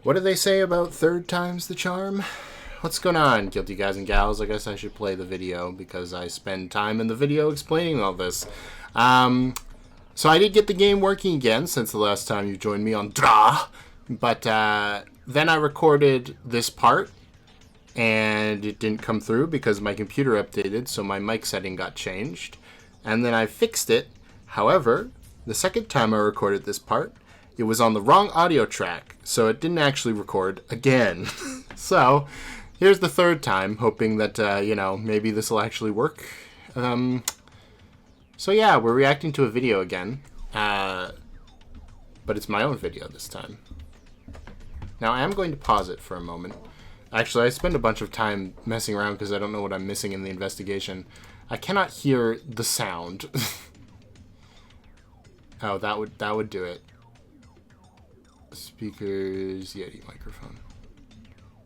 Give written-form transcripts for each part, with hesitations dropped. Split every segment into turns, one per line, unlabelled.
What do they say about third time's the charm? What's going on, guilty guys and gals? I guess I should play the video because I spend time in the video explaining all this. So I did get the game working again since the last time you joined me on Dra. But then I recorded this part and it didn't come through because my computer updated, so my mic setting got changed. And then I fixed it. However, the second time I recorded this part, it was on the wrong audio track, so it didn't actually record again. So, here's the third time, hoping that, maybe this will actually work. So yeah, we're reacting to a video again, but it's my own video this time. Now, I am going to pause it for a moment. Actually, I spend a bunch of time messing around because I don't know what I'm missing in the investigation. I cannot hear the sound. Oh, that would do it. Speakers, Yeti microphone.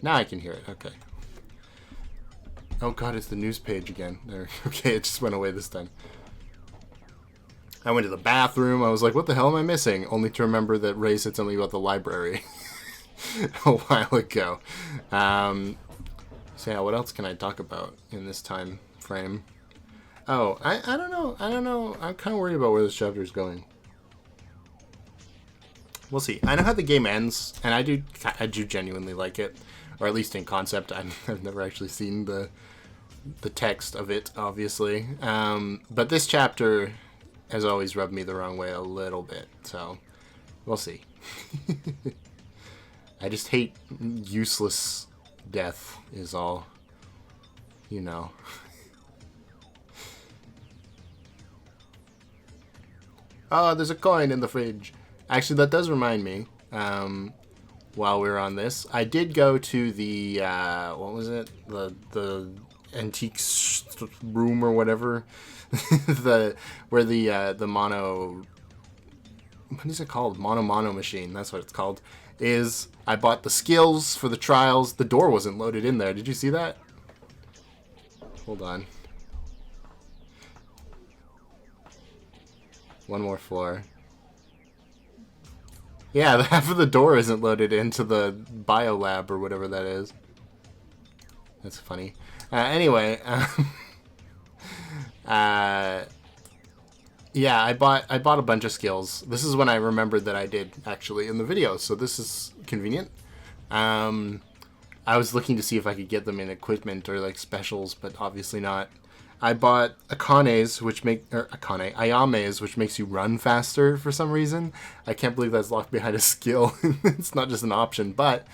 Now I can hear it. Okay. Oh god, it's the news page again. There. Okay, it just went away this time. I went to the bathroom. I was like, what the hell am I missing? Only to remember that Ray said something about the library a while ago. So yeah, what else can I talk about in this time frame? Oh, I don't know. I'm kind of worried about where this chapter is going. We'll see. I know how the game ends, and I do genuinely like it, or at least in concept. I've never actually seen the text of it, obviously. But this chapter has always rubbed me the wrong way a little bit, so we'll see. I just hate useless death is all, you know. Oh, there's a coin in the fridge. Actually, that does remind me, while we were on this, I did go to the, what was it? The antiques room or whatever. Where the mono, what is it called? Mono machine, that's what it's called, is. I bought the skills for the trials. The door wasn't loaded in there. Did you see that? Hold on. One more floor. Yeah, half of the door isn't loaded into the biolab or whatever that is. That's funny. Anyway, yeah, I bought a bunch of skills. This is when I remembered that I did actually in the video, so this is convenient. I was looking to see if I could get them in equipment or like specials, but obviously not. I bought Ayames, which makes you run faster for some reason. I can't believe that's locked behind a skill. It's not just an option, but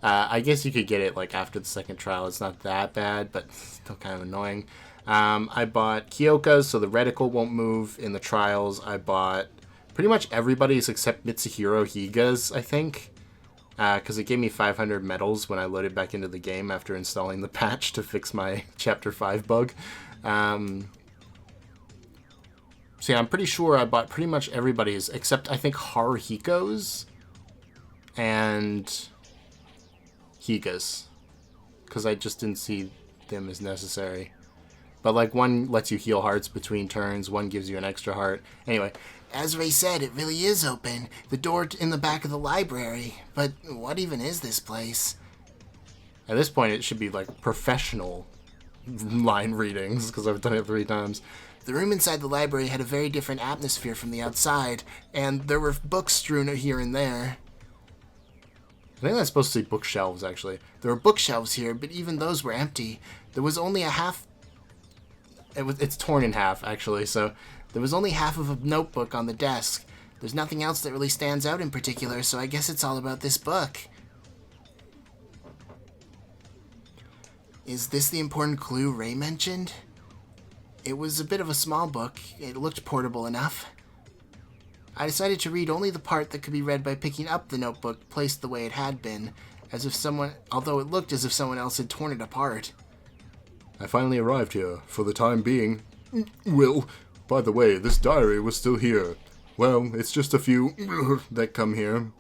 I guess you could get it like after the second trial. It's not that bad, but still kind of annoying. I bought Kyoka's, so the reticle won't move in the trials. I bought pretty much everybody's except Mitsuhiro Higa's, I think, because it gave me 500 medals when I loaded back into the game after installing the patch to fix my Chapter 5 bug. So yeah, I'm pretty sure I bought pretty much everybody's except I think Haruhiko's and Higa's, because I just didn't see them as necessary. But like one lets you heal hearts between turns, one gives you an extra heart. Anyway, as Ray said, it really is open. The door in the back of the library. But what even is this place? At this point, it should be like professional line readings, because I've done it 3 times. The room inside the library had a very different atmosphere from the outside, and there were books strewn here and there. I think that's supposed to say bookshelves, actually. There were bookshelves here, but even those were empty. There was only a half... It's torn in half, actually, so there was only half of a notebook on the desk. There's nothing else that really stands out in particular, so I guess it's all about this book. Is this the important clue Ray mentioned? It was a bit of a small book. It looked portable enough. I decided to read only the part that could be read by picking up the notebook placed the way it had been, although it looked as if someone else had torn it apart. I finally arrived here, for the time being. Well, by the way, this diary was still here. Well, it's just a few that come here.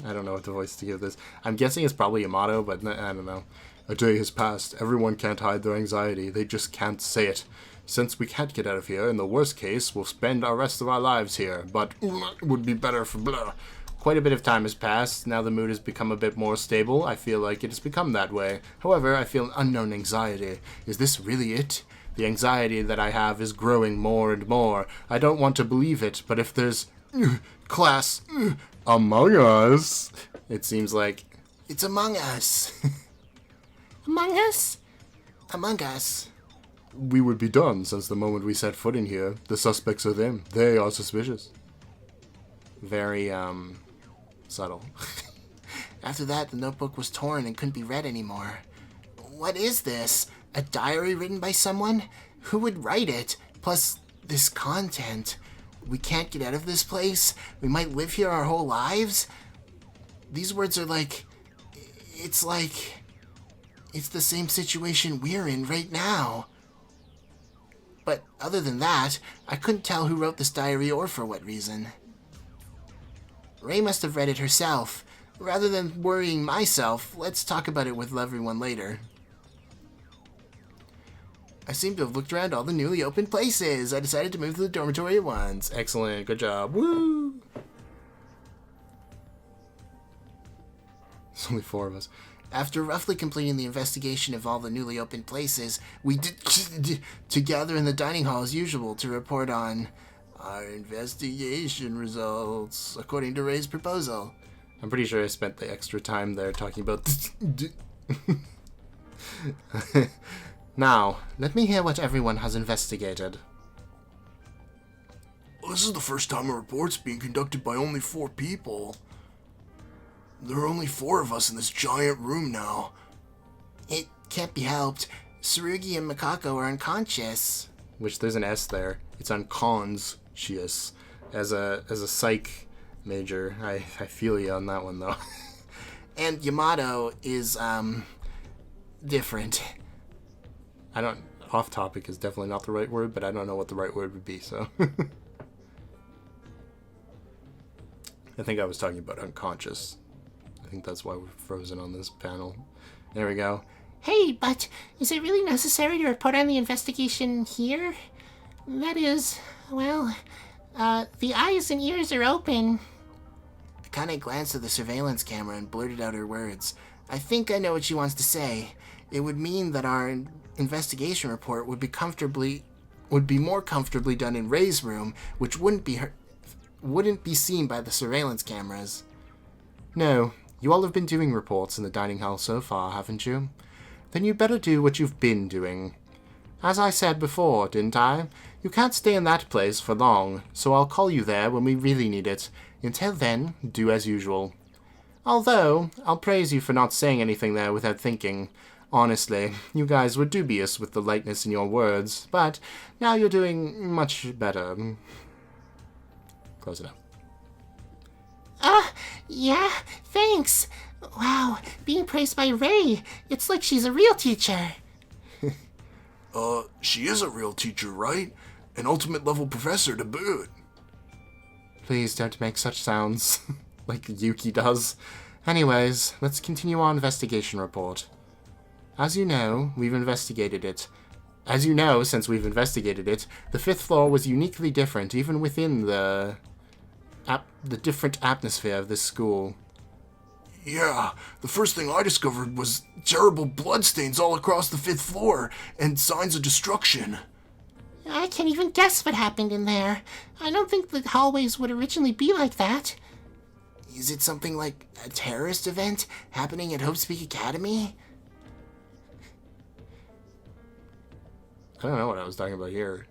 I don't know what the voice to give this. I'm guessing it's probably Yamato, but I don't know. A day has passed. Everyone can't hide their anxiety. They just can't say it. Since we can't get out of here, in the worst case, we'll spend our rest of our lives here. But it would be better for blah. quite a bit of time has passed. Now the mood has become a bit more stable. I feel like it has become that way. However, I feel an unknown anxiety. Is this really it? The anxiety that I have is growing more and more. I don't want to believe it, but if there's class among us, it seems like it's among us. Among us? Among us. We would be done since the moment we set foot in here. The suspects are them. They are suspicious. Very, subtle. After that, the notebook was torn and couldn't be read anymore. What is this? A diary written by someone? Who would write it? Plus, this content. We can't get out of this place? We might live here our whole lives? These words are like... It's the same situation we're in right now. But other than that, I couldn't tell who wrote this diary or for what reason. Ray must have read it herself. Rather than worrying myself, let's talk about it with everyone later. I seem to have looked around all the newly opened places. I decided to move to the dormitory at once. Excellent. Good job. Woo! There's only 4 of us. After roughly completing the investigation of all the newly opened places, we did to gather in the dining hall as usual to report on our investigation results, according to Ray's proposal. I'm pretty sure I spent the extra time there talking about... Now, let me hear what everyone has investigated. Well, this is the first time a report's being conducted by only 4 people. There are only 4 of us in this giant room now. It can't be helped. Tsurugi and Makako are unconscious. Which, there's an S there. It's unconscious. As a psych major, I feel you on that one, though. And Yamato is, different. Off topic is definitely not the right word, but I don't know what the right word would be, so. I think I was talking about unconscious. I think that's why we're frozen on this panel. There we go. Hey, but is it really necessary to report on the investigation here? That is, well, the eyes and ears are open. Akane glanced at the surveillance camera and blurted out her words. I think I know what she wants to say. It would mean that our investigation report would be more comfortably done in Ray's room, which wouldn't be seen by the surveillance cameras. No, you all have been doing reports in the dining hall so far, haven't you? Then you better do what you've been doing. As I said before, didn't I? You can't stay in that place for long, so I'll call you there when we really need it. Until then, do as usual. Although, I'll praise you for not saying anything there without thinking. Honestly, you guys were dubious with the lightness in your words, but now you're doing much better. Close it up. Yeah, thanks. Wow, being praised by Ray. It's like she's a real teacher. She is a real teacher, right? An ultimate level professor to boot. Please don't make such sounds like Yuki does. Anyways, let's continue our investigation report. As you know, since we've investigated it, the 5th floor was uniquely different, even within the different atmosphere of this school. Yeah, the first thing I discovered was terrible bloodstains all across the 5th floor, and signs of destruction. I can't even guess what happened in there. I don't think the hallways would originally be like that. Is it something like a terrorist event happening at Hope's Peak Academy? I don't know what I was talking about here.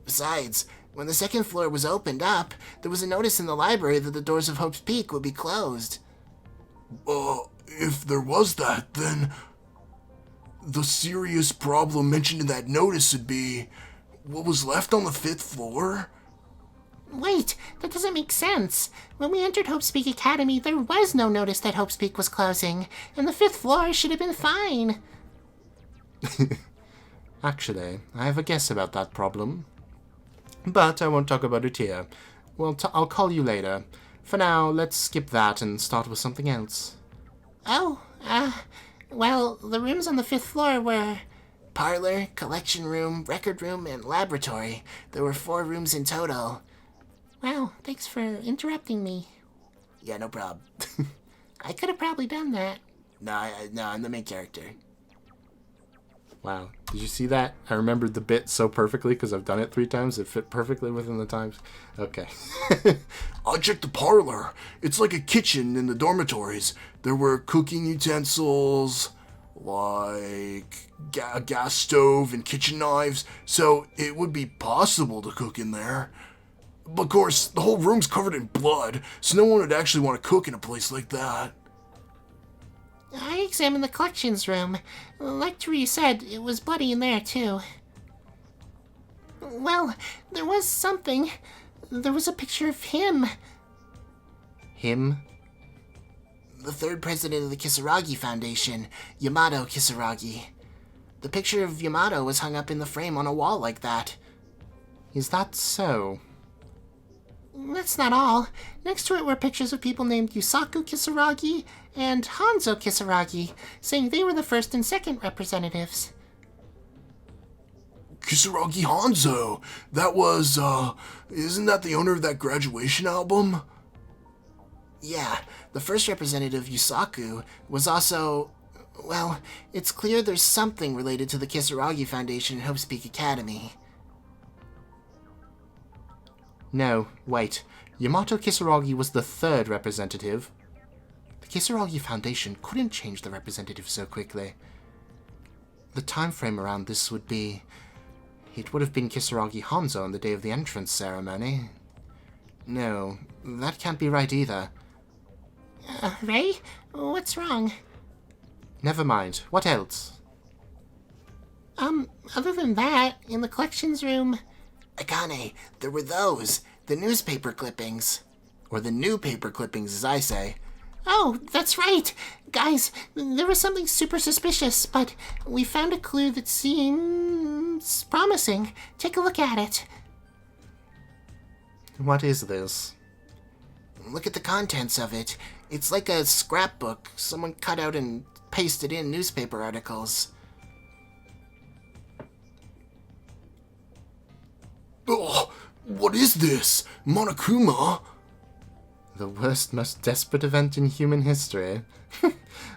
Besides, when the 2nd floor was opened up, there was a notice in the library that the doors of Hope's Peak would be closed. If there was that, then the serious problem mentioned in that notice would be what was left on the 5th floor? Wait, that doesn't make sense. When we entered Hope's Peak Academy, there was no notice that Hope's Peak was closing, and the 5th floor should have been fine. Actually, I have a guess about that problem. But I won't talk about it here. Well, I'll call you later. For now, let's skip that and start with something else. Oh, well, the rooms on the 5th floor were parlor, collection room, record room, and laboratory. There were 4 rooms in total.
Wow, thanks for interrupting me.
Yeah, no problem.
I could have probably done that.
No, I'm the main character. Wow. Did you see that? I remembered the bit so perfectly because I've done it 3 times. It fit perfectly within the times. Okay. I checked the parlor. It's like a kitchen in the dormitories. There were cooking utensils, like a gas stove and kitchen knives, so it would be possible to cook in there. But of course, the whole room's covered in blood, so no one would actually want to cook in a place like that.
I examined the collections room. Like Therese said, it was bloody in there, too. Well, there was something. There was a picture of him.
Him?
The 3rd president of the Kisaragi Foundation, Yamato Kisaragi. The picture of Yamato was hung up in the frame on a wall like that.
Is that so?
That's not all. Next to it were pictures of people named Yusaku Kisaragi and Hanzo Kisaragi, saying they were the 1st and 2nd representatives.
Kisaragi Hanzo! That was, isn't that the owner of that graduation album?
Yeah, the 1st representative, Yusaku, was also... Well, it's clear there's something related to the Kisaragi Foundation and Hope's Peak Academy.
No, wait. Yamato Kisaragi was the 3rd representative. The Kisaragi Foundation couldn't change the representative so quickly. The time frame around this would be... It would have been Kisaragi Hanzo on the day of the entrance ceremony. No, that can't be right either.
Ray? What's wrong?
Never mind. What else?
Other than that, in the collections room...
Akane, there were those. The newspaper clippings. Or the new paper clippings, as I say.
Oh, that's right! Guys, there was something super suspicious, but we found a clue that seems promising. Take a look at it.
What is this?
Look at the contents of it. It's like a scrapbook. Someone cut out and pasted in newspaper articles.
Oh, what is this? Monokuma? The worst, most desperate event in human history.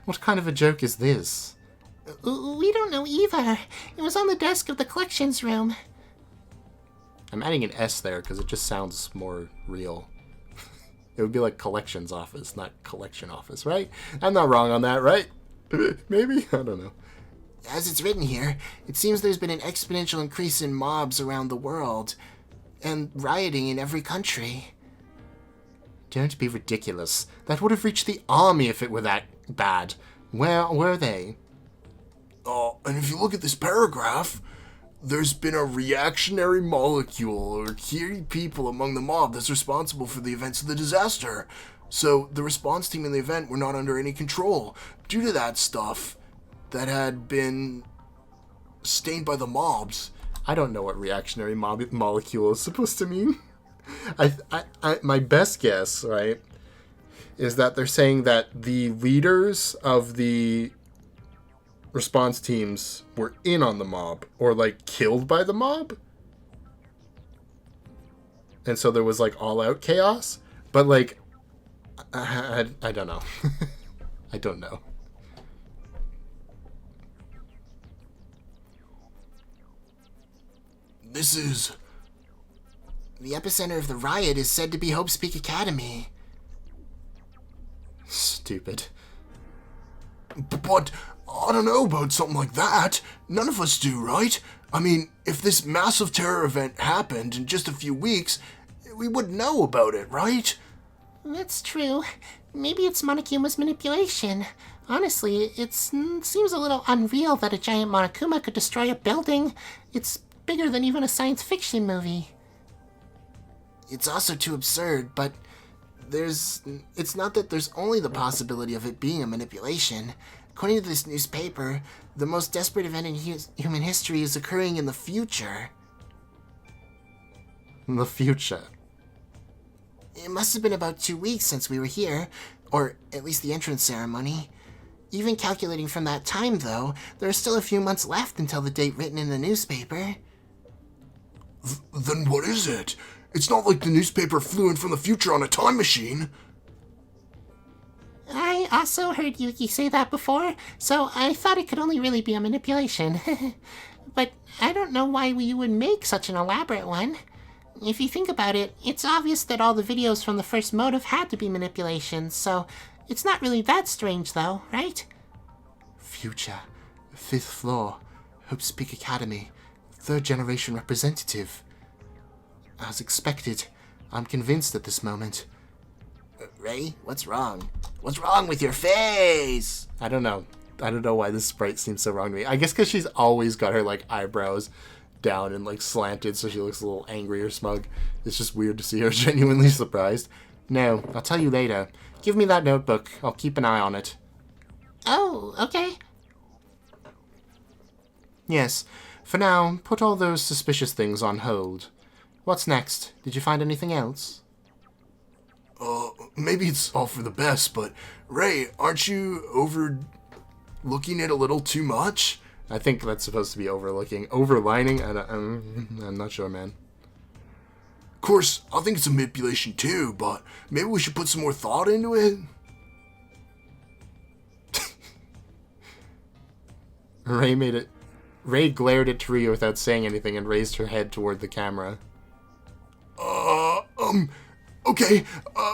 What kind of a joke is this?
We don't know either. It was on the desk of the collections room.
I'm adding an S there because it just sounds more real. It would be like collections office, not collection office, right? I'm not wrong on that, right? Maybe? I don't know.
As it's written here, it seems there's been an exponential increase in mobs around the world, and rioting in every country.
Don't be ridiculous. That would have reached the army if it were that bad. Where were they? Oh, and if you look at this paragraph, there's been a reactionary molecule or key people among the mob that's responsible for the events of the disaster. So the response team in the event were not under any control due to that stuff that had been stained by the mobs. I don't know what reactionary molecule is supposed to mean. My best guess, right, is that they're saying that the leaders of the response teams were in on the mob or like killed by the mob. And so there was like all out chaos. But like, I don't know. I don't know.
This is... The epicenter of the riot is said to be Hope's Peak Academy.
Stupid.
But I don't know about something like that. None of us do, right? I mean, if this massive terror event happened in just a few weeks, we would know about it, right? That's true. Maybe it's Monokuma's manipulation. Honestly, it seems a little unreal that a giant Monokuma could destroy a building. It's bigger than even a science fiction movie. It's also too absurd, but it's not that there's only the possibility of it being a manipulation. According to this newspaper, the most desperate event in human history is occurring in the future.
The future?
It must have been about 2 weeks since we were here, or at least the entrance ceremony. Even calculating from that time, though, there are still a few months left until the date written in the newspaper. Then what is it? It's not like the newspaper flew in from the future on a time machine.
I also heard Yuki say that before, so I thought it could only really be a manipulation. But I don't know why you would make such an elaborate one. If you think about it, it's obvious that all the videos from the first motive had to be manipulations, so it's not really that strange though, right?
Future. 5th floor. Hope Speak Academy. 3rd generation representative. As expected, I'm convinced at this moment.
Ray, what's wrong? What's wrong with your face?
I don't know. I don't know why this sprite seems so wrong to me. I guess because she's always got her, like, eyebrows down and, like, slanted, so she looks a little angry or smug. It's just weird to see her genuinely surprised. No, I'll tell you later. Give me that notebook. I'll keep an eye on it.
Oh, okay.
Yes. For now, put all those suspicious things on hold. What's next? Did you find anything else?
Maybe it's all for the best, but Ray, aren't you overlooking it a little too much?
I think that's supposed to be overlooking. Overlining? I'm not sure, man.
Of course, I think it's a manipulation too, but maybe we should put some more thought into it.
Ray glared at Taria without saying anything and raised her head toward the camera.
Okay,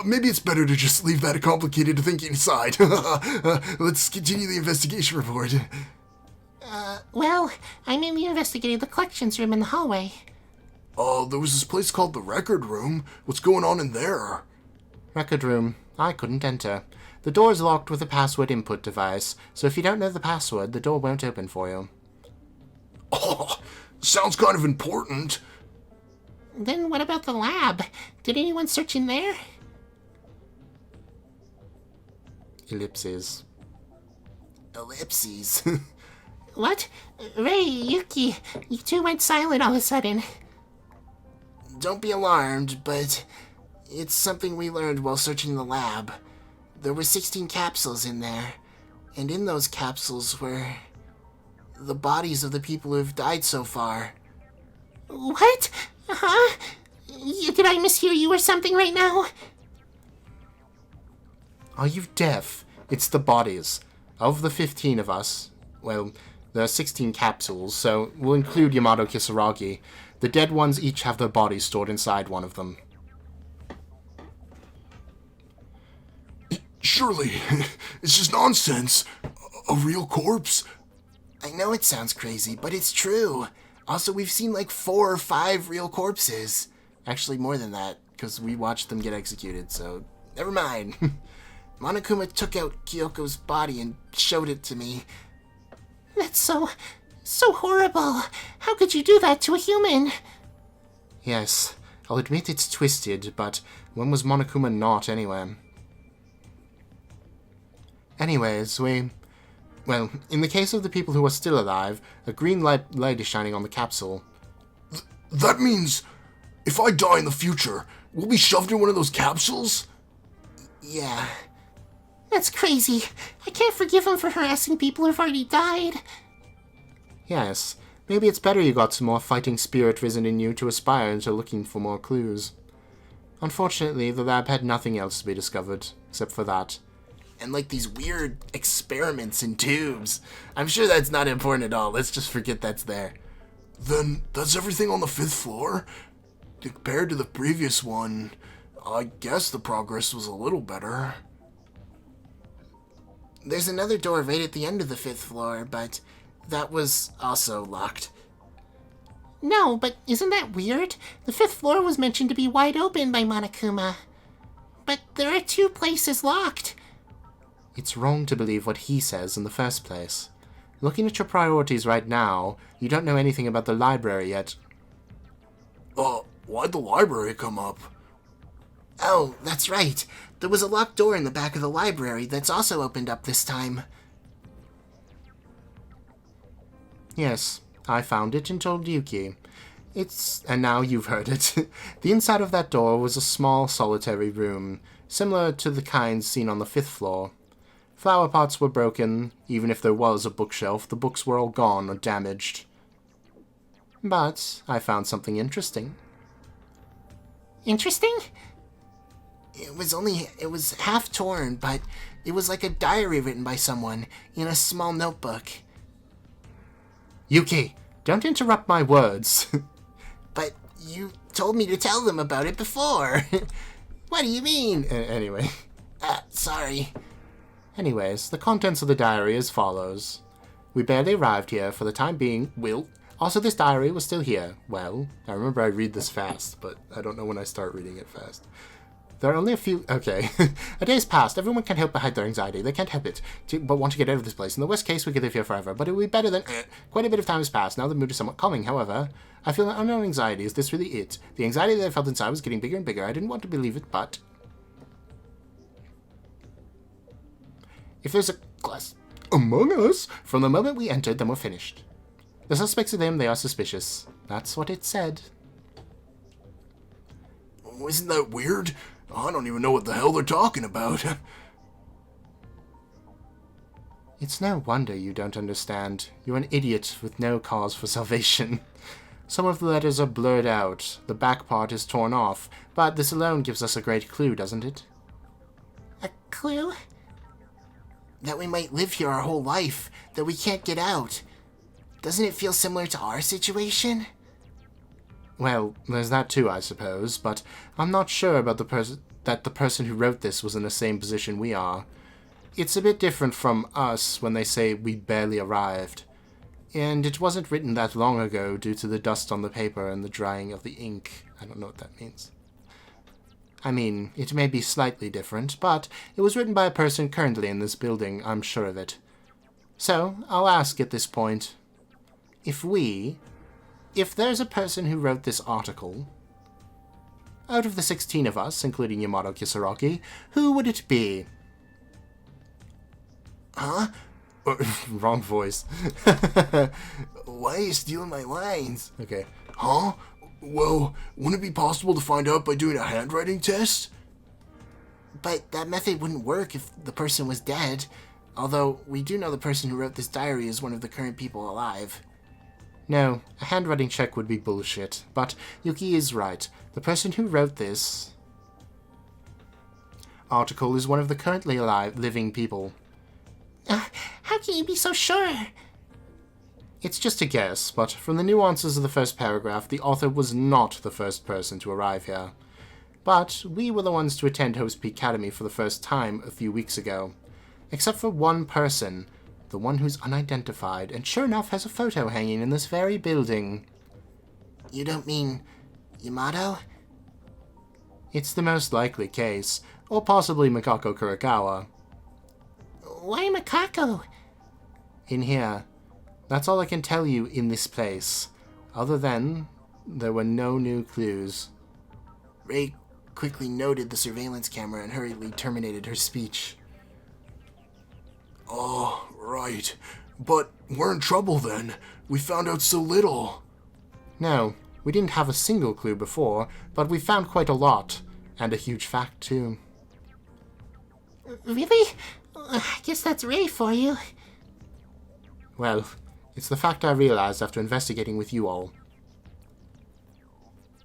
maybe it's better to just leave that complicated thinking aside. Let's continue the investigation report.
Well, I mainly investigated the collections room in the hallway.
There was this place called the record room. What's going on in there?
Record room. I couldn't enter. The door's locked with a password input device, so if you don't know the password, the door won't open for you.
Oh, sounds kind of important.
Then what about the lab? Did anyone search in there?
Ellipses.
Ellipses.
What? Ray, Yuki, you two went silent all of a sudden.
Don't be alarmed, but it's something we learned while searching the lab. There were 16 capsules in there, and in those capsules were the bodies of the people who have died so far.
What? Huh? Did I mishear you or something right now?
Are you deaf? It's the bodies. Of the 15 of us, well, there are 16 capsules, so we'll include Yamato Kisaragi. The dead ones each have their bodies stored inside one of them.
Surely, it's just nonsense. A real corpse?
I know it sounds crazy, but it's true. Also, we've seen like 4 or 5 real corpses. Actually, more than that, because we watched them get executed, so never mind. Monokuma took out Kyoko's body and showed it to me.
That's so horrible. How could you do that to a human?
Yes, I'll admit it's twisted, but when was Monokuma not anyway? Anyways, well, in the case of the people who are still alive, a green light is shining on the capsule.
That means if I die in the future, we'll be shoved in one of those capsules?
Yeah.
That's crazy. I can't forgive him for harassing people who've already died.
Yes, maybe it's better you got some more fighting spirit risen in you to aspire into looking for more clues. Unfortunately, the lab had nothing else to be discovered, except for that.
And like these weird experiments in tubes. I'm sure that's not important at all. Let's just forget that's there.
Then that's everything on the 5th floor? Compared to the previous one, I guess the progress was a little better.
There's another door right at the end of the 5th floor, but that was also locked.
No, but isn't that weird? The 5th floor was mentioned to be wide open by Monokuma. But there are 2 places locked.
It's wrong to believe what he says in the first place. Looking at your priorities right now, you don't know anything about the library yet.
Why'd the library come up?
Oh, that's right. There was a locked door in the back of the library that's also opened up this time.
Yes, I found it and told Yuki. And now you've heard it. The inside of that door was a small, solitary room, similar to the kinds seen on the 5th floor. Flower pots were broken. Even if there was a bookshelf, the books were all gone or damaged. But I found something interesting.
Interesting?
It was half torn, but it was like a diary written by someone in a small notebook.
Yuki, don't interrupt my words.
But you told me to tell them about it before. What do you mean?
Anyway.
Sorry.
Anyways, the contents of the diary as follows. We barely arrived here for the time being. Also, this diary was still here. Well, I remember I read this fast, but I don't know when I start reading it fast. There are only a few... Okay. A day's passed. Everyone can't help but hide their anxiety. They can't help it, but want to get out of this place. In the worst case, we could live here forever, but it would be better than... Quite a bit of time has passed. Now the mood is somewhat calming, however. I feel an unknown anxiety. Is this really it? The anxiety that I felt inside was getting bigger and bigger. I didn't want to believe it, but... If there's a class among us, from the moment we entered, then we're finished. The suspects are them, they are suspicious. That's what it said.
Isn't that weird? I don't even know what the hell they're talking about.
It's no wonder you don't understand. You're an idiot with no cause for salvation. Some of the letters are blurred out. The back part is torn off. But this alone gives us a great clue, doesn't it?
A clue?
That we might live here our whole life, that we can't get out. Doesn't it feel similar to our situation?
Well, there's that too, I suppose, but I'm not sure about that the person who wrote this was in the same position we are. It's a bit different from us when they say we barely arrived. And it wasn't written that long ago due to the dust on the paper and the drying of the ink. I don't know what that means. I mean, it may be slightly different, but it was written by a person currently in this building, I'm sure of it. So, I'll ask at this point, if there's a person who wrote this article, out of the 16 of us, including Yamato Kisaragi, who would it be?
Huh?
Wrong voice.
Why are you stealing my lines?
Okay.
Huh? Well, wouldn't it be possible to find out by doing a handwriting test?
But that method wouldn't work if the person was dead. Although, we do know the person who wrote this diary is one of the current people alive.
No, a handwriting check would be bullshit. But Yuki is right. The person who wrote this article is one of the currently alive living people.
How can you be so sure?
It's just a guess, but from the nuances of the first paragraph, the author was not the first person to arrive here. But we were the ones to attend Host Peak Academy for the first time a few weeks ago. Except for one person, the one who's unidentified, and sure enough has a photo hanging in this very building.
You don't mean Yamato?
It's the most likely case, or possibly Makako Kurikawa.
Why Makako?
In here. That's all I can tell you in this place. Other than, there were no new clues.
Ray quickly noted the surveillance camera and hurriedly terminated her speech.
Oh, right. But we're in trouble then. We found out so little.
No, we didn't have a single clue before, but we found quite a lot. And a huge fact, too.
Really? I guess that's Ray for you.
Well, it's the fact I realized after investigating with you all.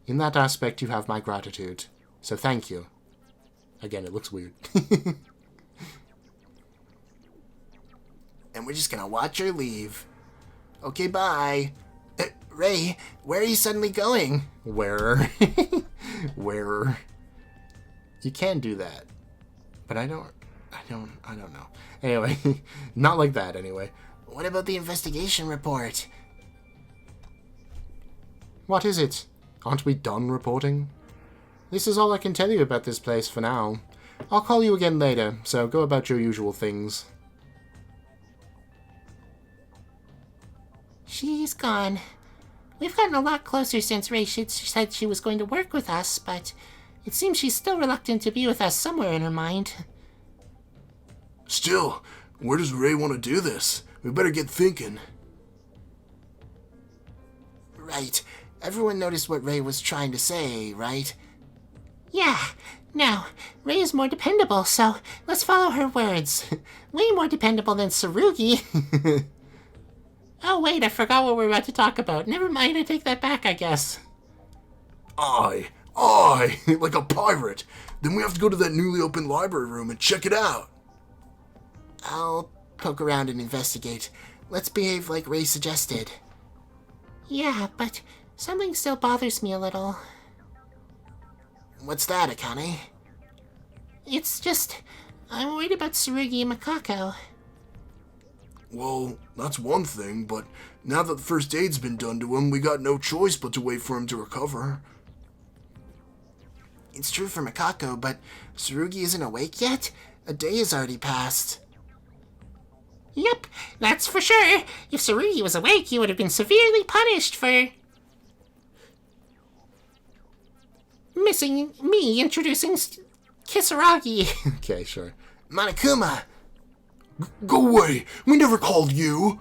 In that aspect, you have my gratitude. So thank you. Again, it looks weird.
And we're just gonna watch her leave. Okay, bye. Ray, where are you suddenly going?
Where? Where? You can do that. But I don't know. Anyway, not like that anyway.
What about the investigation report?
What is it? Aren't we done reporting? This is all I can tell you about this place for now. I'll call you again later, so go about your usual things.
She's gone. We've gotten a lot closer since Ray said she was going to work with us, but it seems she's still reluctant to be with us somewhere in her mind.
Still, where does Ray want to do this? We better get thinking.
Right. Everyone noticed what Ray was trying to say, right?
Yeah. Now, Ray is more dependable, so let's follow her words. Way more dependable than Tsurugi. Oh, wait, I forgot what we were about to talk about. Never mind, I take that back, I guess.
I Aye, like a pirate. Then we have to go to that newly opened library room and check it out.
I'll poke around and investigate. Let's behave like Ray suggested.
Yeah, but something still bothers me a little.
What's that, Akane?
It's just, I'm worried about Tsurugi and Makako.
Well, that's one thing, but now that the first aid's been done to him, we got no choice but to wait for him to recover.
It's true for Makako, but Tsurugi isn't awake yet? A day has already passed.
Yep, that's for sure. If Tsurugi was awake, he would have been severely punished for missing me introducing Kisaragi.
Okay, sure.
Monokuma!
Go away! We never called you!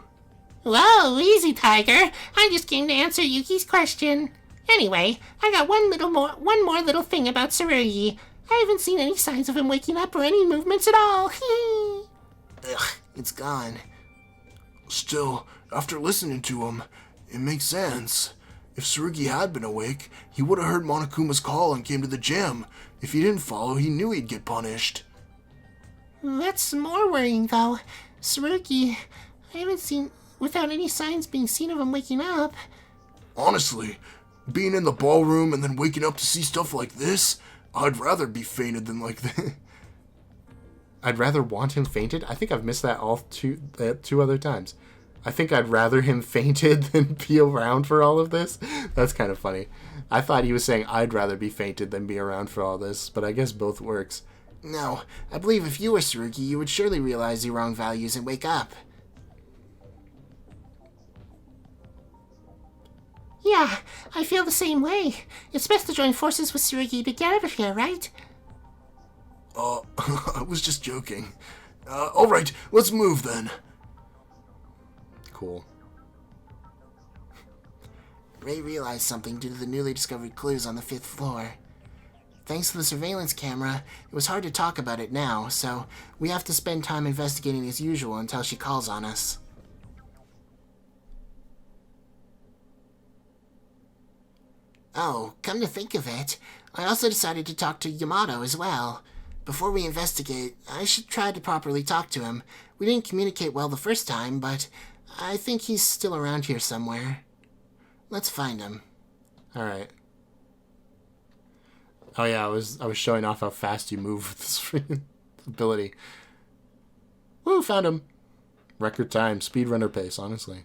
Whoa, easy, Tiger. I just came to answer Yuki's question. Anyway, I got one more little thing about Tsurugi. I haven't seen any signs of him waking up or any movements at all.
Ugh, it's gone.
Still, after listening to him, it makes sense. If Tsurugi had been awake, he would have heard Monokuma's call and came to the gym. If he didn't follow, he knew he'd get punished.
That's more worrying, though. Tsurugi, I haven't seen, without any signs being seen of him waking up.
Honestly, being in the ballroom and then waking up to see stuff like this, I'd rather be fainted than like this.
I'd rather want him fainted? I think I've missed that all two other times. I think I'd rather him fainted than be around for all of this. That's kind of funny. I thought he was saying I'd rather be fainted than be around for all this, but I guess both works.
No, I believe if you were Tsurugi, you would surely realize your wrong values and wake up.
Yeah, I feel the same way. It's best to join forces with Tsurugi to get out of here, right?
I was just joking. Alright, let's move then.
Cool.
Ray realized something due to the newly discovered clues on the 5th floor. Thanks to the surveillance camera, it was hard to talk about it now, so we have to spend time investigating as usual until she calls on us. Oh, come to think of it, I also decided to talk to Yamato as well. Before we investigate, I should try to properly talk to him. We didn't communicate well the first time, but I think he's still around here somewhere. Let's find him.
Alright. Oh yeah, I was showing off how fast you move with this freaking ability. Woo, found him. Record time, speedrunner pace, honestly.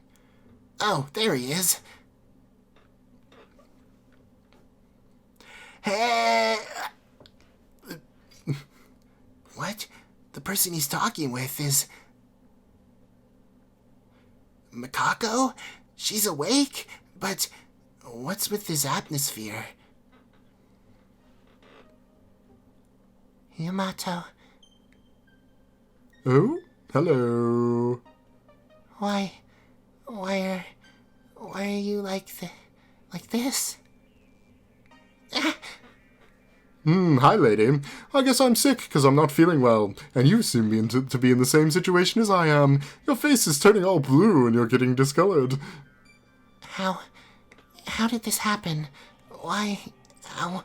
Oh, there he is. Hey! What? The person he's talking with is... Makako? She's awake? But what's with this atmosphere? Yamato.
Oh? Hello.
Why are you like this?
Hi lady. I guess I'm sick because I'm not feeling well, and you seem to be in the same situation as I am. Your face is turning all blue and you're getting discolored.
How did this happen? Why, how...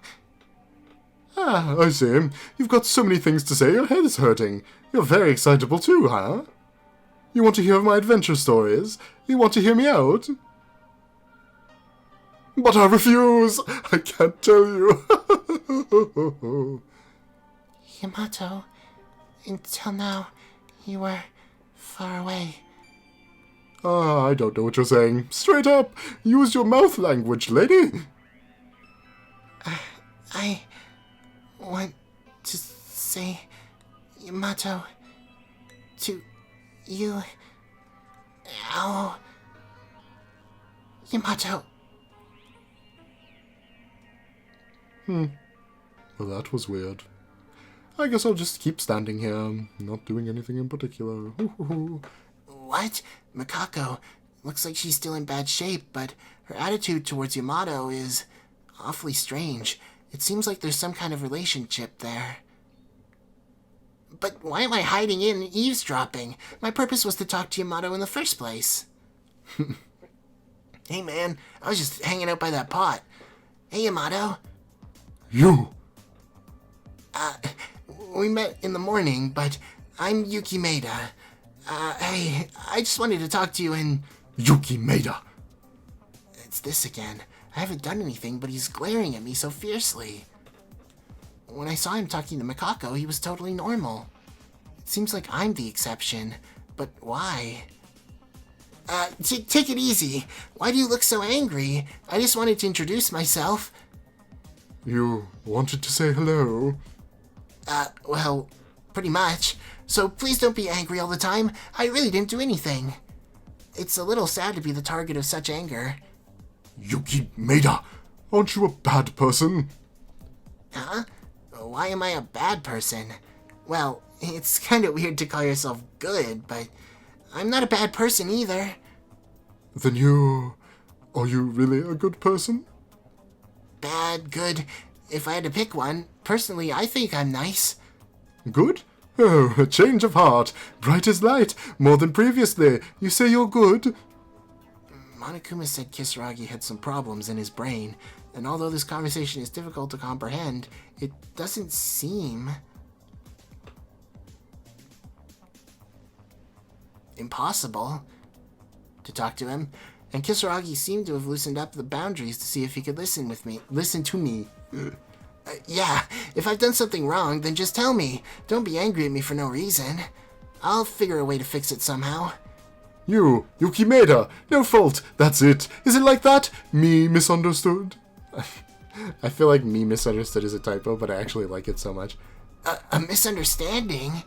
Ah, I see. You've got so many things to say, your head is hurting. You're very excitable too, huh? You want to hear my adventure stories? You want to hear me out? But I refuse! I can't tell you.
Yamato, until now, you were far away.
Ah, I don't know what you're saying. Straight up! Use your mouth language, lady!
I want to say, Yamato, to you. Ow. Yamato.
Well, that was weird. I guess I'll just keep standing here, not doing anything in particular.
What? Makako. Looks like she's still in bad shape, but her attitude towards Yamato is awfully strange. It seems like there's some kind of relationship there. But why am I hiding in eavesdropping? My purpose was to talk to Yamato in the first place. Hey man, I was just hanging out by that pot. Hey Yamato.
You!
We met in the morning, but I'm Yuki Maeda. Hey, I just wanted to talk to you and...
Yuki Maeda!
It's this again. I haven't done anything, but he's glaring at me so fiercely. When I saw him talking to Mikako, he was totally normal. It seems like I'm the exception, but why? Take it easy. Why do you look so angry? I just wanted to introduce myself.
You wanted to say hello?
Well, pretty much. So please don't be angry all the time. I really didn't do anything. It's a little sad to be the target of such anger.
Yuki Maeda, aren't you a bad person?
Huh? Why am I a bad person? Well, it's kind of weird to call yourself good, but I'm not a bad person either.
Then are you really a good person?
Bad, good. If I had to pick one, personally, I think I'm nice.
Good? Oh, a change of heart. Bright as light. More than previously. You say you're good?
Monokuma said Kisaragi had some problems in his brain, and although this conversation is difficult to comprehend, it doesn't seem... impossible to talk to him, and Kisaragi seemed to have loosened up the boundaries to see if he could listen to me. Yeah, if I've done something wrong, then just tell me. Don't be angry at me for no reason. I'll figure a way to fix it somehow.
You, Yuki Maeda, no fault, that's it. Is it like that? Me misunderstood?
I feel like me misunderstood is a typo, but I actually like it so much.
A misunderstanding?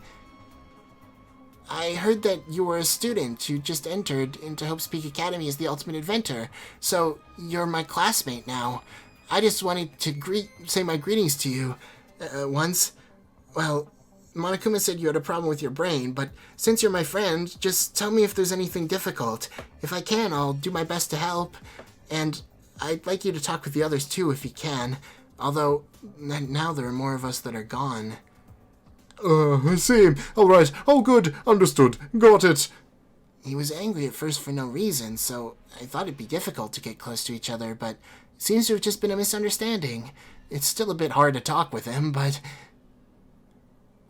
I heard that you were a student who just entered into Hope's Peak Academy as the Ultimate Inventor, so you're my classmate now. I just wanted to say my greetings to you once. Well, Monokuma said you had a problem with your brain, but since you're my friend, just tell me if there's anything difficult. If I can, I'll do my best to help. And I'd like you to talk with the others too if you can, although now there are more of us that are gone.
I see. All right. All good. Understood. Got it.
He was angry at first for no reason, so I thought it'd be difficult to get close to each other, but it seems to have just been a misunderstanding. It's still a bit hard to talk with him, but...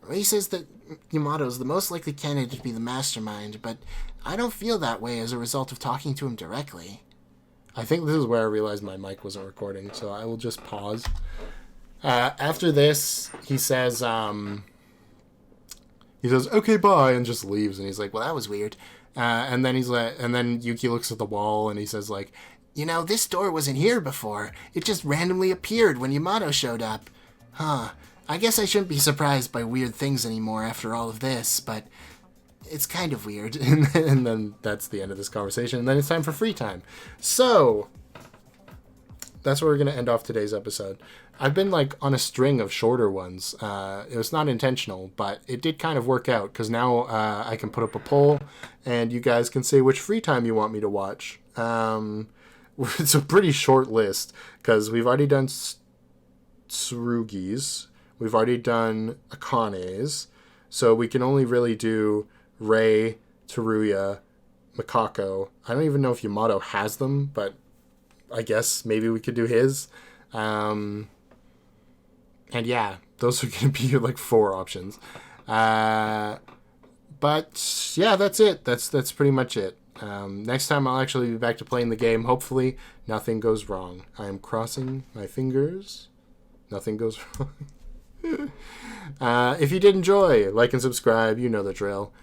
Ray says that Yamato's the most likely candidate to be the mastermind, but I don't feel that way as a result of talking to him directly.
I think this is where I realized my mic wasn't recording, so I will just pause. After this, he says,
okay, bye, and just leaves, and he's like,
Well, that was weird.
and then he's like, and then Yuki looks at the wall and he says like,
You know, this door wasn't here before. It just randomly appeared when Yamato showed up. Huh. I guess I shouldn't be surprised by weird things anymore after all of this, but it's kind of weird.
and then that's the end of this conversation, and then it's time for free time. So that's where we're going to end off today's episode. I've been like on a string of shorter ones. It was not intentional, but it did kind of work out because now I can put up a poll and you guys can say which free time you want me to watch. It's a pretty short list because we've already done Tsurugi's, we've already done Akane's, so we can only really do Rei, Teruya, Mikako. I don't even know if Yamato has them, but I guess maybe we could do his. And yeah, those are going to be like 4 options. But yeah, that's it. That's pretty much it. Next time I'll actually be back to playing the game. Hopefully nothing goes wrong. I am crossing my fingers. Nothing goes wrong. If you did enjoy, like and subscribe. You know the drill.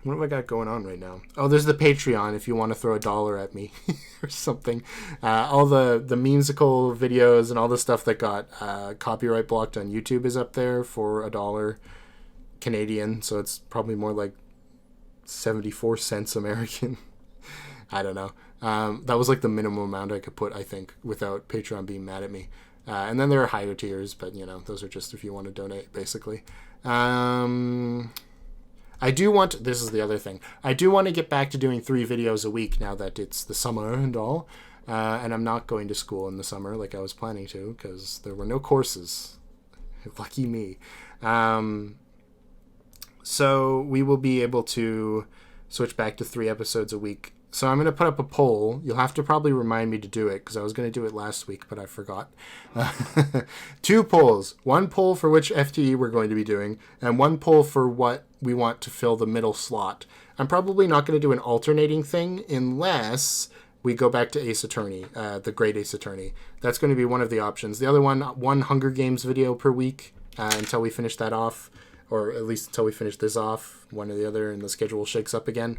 What have I got going on right now? Oh, there's the Patreon if you want to throw $1 at me or something. All the memesical videos and all the stuff that got copyright blocked on YouTube is up there for $1 Canadian. So it's probably more like 74 cents American. I don't know. That was like the minimum amount I could put, I think, without Patreon being mad at me. And then there are higher tiers, but, you know, those are just if you want to donate, basically. I do want, this is the other thing, I do want to get back to doing 3 videos a week now that it's the summer and all, and I'm not going to school in the summer like I was planning to, because there were no courses. Lucky me. So we will be able to switch back to 3 episodes a week So I'm going to put up a poll. You'll have to probably remind me to do it because I was going to do it last week, but I forgot. 2 polls. 1 poll for which FTE we're going to be doing, and 1 poll for what we want to fill the middle slot. I'm probably not going to do an alternating thing unless we go back to Ace Attorney, the Great Ace Attorney. That's going to be one of the options. The other one Hunger Games video per week until we finish that off, or at least until we finish this off, one or the other, and the schedule shakes up again.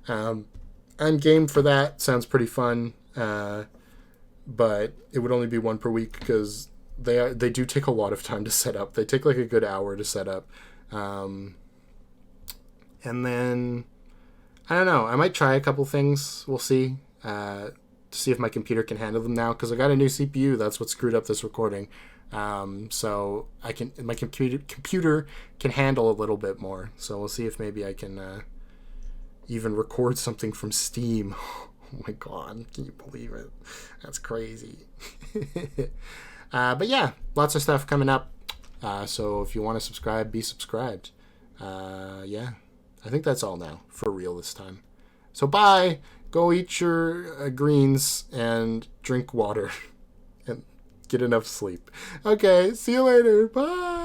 I'm game for that. Sounds pretty fun, but it would only be 1 per week because they do take a lot of time to set up. They take like a good hour to set up, and then I don't know. I might try a couple things. We'll see to see if my computer can handle them now because I got a new CPU. That's what screwed up this recording. So my computer can handle a little bit more. So we'll see if maybe I can even record something from Steam. Oh my god, can you believe it? That's crazy. But yeah, lots of stuff coming up. So if you want to subscribe, be subscribed. Yeah, I think that's all now for real this time. So bye. Go eat your greens and drink water and get enough sleep. Okay, see you later. Bye.